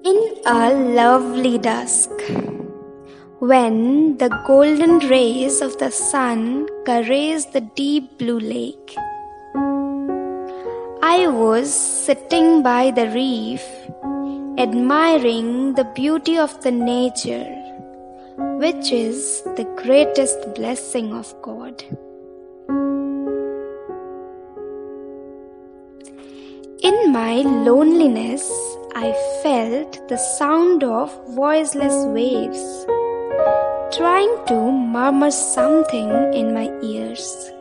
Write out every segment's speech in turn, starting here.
In a lovely dusk, when the golden rays of the sun caressed the deep blue lake, I was sitting by the reef, admiring the beauty of the nature, which is the greatest blessing of God. In my loneliness, I felt the sound of voiceless waves, trying to murmur something in my ears.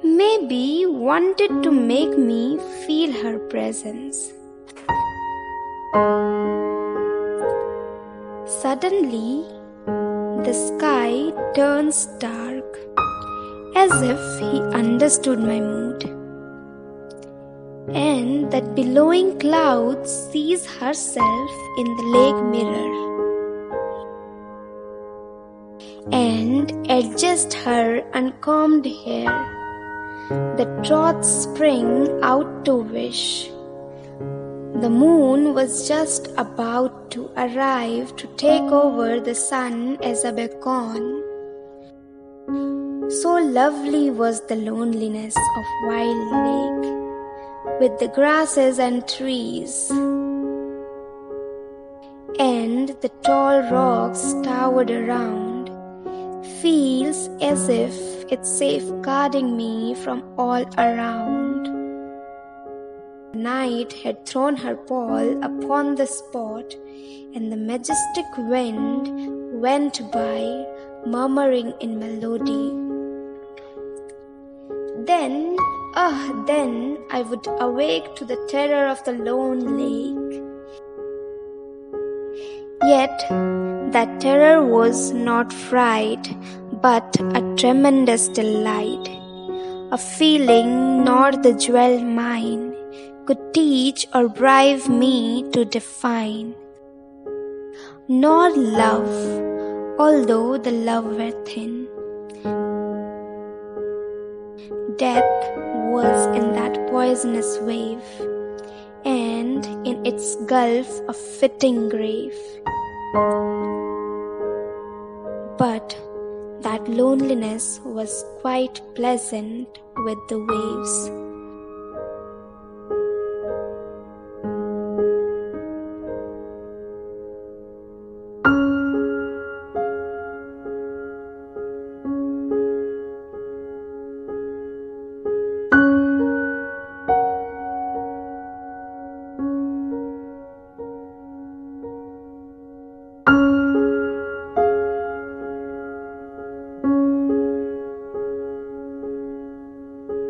Maybe wanted to make me feel her presence. Suddenly, the sky turns dark, as if he understood my mood. And that billowing cloud sees herself in the lake mirror and adjusts her uncombed hair. The troths spring out to wish. The moon was just about to arrive to take over the sun as a beacon. So lovely was the loneliness of Wild Lake, with the grasses and trees, and the tall rocks towered around, feels as if it's safeguarding me from all around. The night had thrown her pall upon the spot, and the majestic wind went by, murmuring in melody. Then I would awake to the terror of the lone lake. Yet that terror was not fright, but a tremendous delight, a feeling not the jeweled mind could teach or bribe me to define, nor love, although the love were thin. Death was in that poisonous wave, and in its gulf a fitting grave. But that loneliness was quite pleasant with the waves.